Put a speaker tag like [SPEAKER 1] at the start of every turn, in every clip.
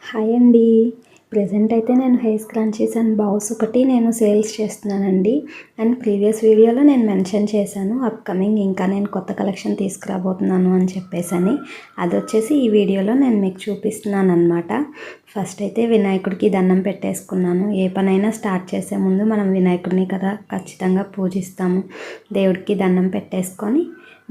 [SPEAKER 1] Hi అండి. Present అయితే నేను హెయిర్ స్క్రన్చీస్ అండ్ బౌస్ ఒకటి నేను సేల్స్ చేస్తున్నానండి. అండ్ ప్రీవియస్ వీడియోలో నేను మెన్షన్ చేశాను అప్కమింగ్ ఇంకా నేను కొత్త కలెక్షన్ తీసుకురాబోతున్నాను అని చెప్పేసని. అది వచ్చేసి ఈ వీడియోలో నేను మీకు చూపిస్తున్నాను అనమాట. ఫస్ట్ అయితే వినాయకుడికి దండం పెట్టేసుకున్నాను. ఏ పనైనా స్టార్ట్ చేసే ముందు మనం వినాయకుడిని కదా ఖచ్చితంగా పూజిస్తాము. దేవుడికి దండం పెట్టేసుకొని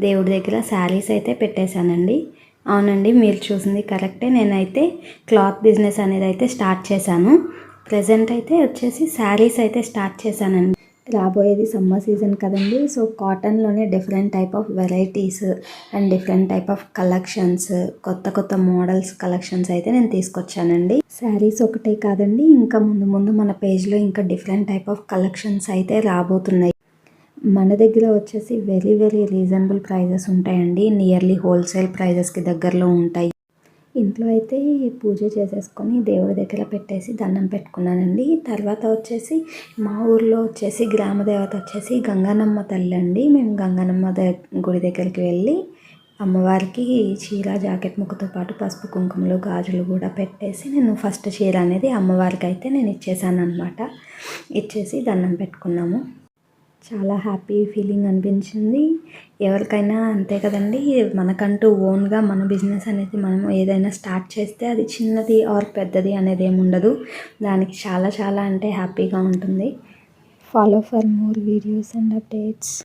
[SPEAKER 1] దేవుడి దగ్గర శారీస్ అయితే పెట్టేశానండి. అవునండి, మీరు చూసింది కరెక్టే. నేనైతే క్లాత్ బిజినెస్ అనేది అయితే స్టార్ట్ చేశాను. ప్రజెంట్ అయితే వచ్చేసి శారీస్ అయితే స్టార్ట్ చేశానండి. రాబోయేది సమ్మర్ సీజన్ కదండి. సో కాటన్లోనే different type of varieties and different type of collections, కొత్త కొత్త మోడల్స్ కలెక్షన్స్ అయితే నేను తీసుకొచ్చానండి. శారీస్ ఒకటే కాదండి, ఇంకా ముందు ముందు మన పేజ్లో ఇంకా డిఫరెంట్ టైప్ ఆఫ్ కలెక్షన్స్ అయితే రాబోతున్నాయి. మన దగ్గర వచ్చేసి వెరీ వెరీ రీజనబుల్ ప్రైజెస్ ఉంటాయండి. నియర్లీ హోల్సేల్ ప్రైజెస్కి దగ్గరలో ఉంటాయి. ఇంట్లో అయితే పూజ చేసేసుకొని దేవుడి దగ్గర పెట్టేసి దండం పెట్టుకున్నానండి. తర్వాత వచ్చేసి మా ఊర్లో వచ్చేసి గ్రామ దేవత వచ్చేసి గంగానమ్మ తల్లి అండి. మేము గంగానమ్మ గుడి దగ్గరికి వెళ్ళి అమ్మవారికి చీర జాకెట్ ముక్కతో పాటు పసుపు కుంకుమలు గాజులు కూడా పెట్టేసి నేను ఫస్ట్ చీర అనేది అమ్మవారికి అయితే నేను ఇచ్చేసాను అనమాట. ఇచ్చేసి దండం పెట్టుకున్నాము. చాలా హ్యాపీ ఫీలింగ్ అనిపించింది. ఎవరికైనా అంతే కదండి, మనకంటూ ఓన్గా మన బిజినెస్ అనేది మనం ఏదైనా స్టార్ట్ చేస్తే అది చిన్నది ఆర్ పెద్దది అనేది ఏమి ఉండదు. దానికి చాలా చాలా అంటే హ్యాపీగా ఉంటుంది. Follow for more videos and updates.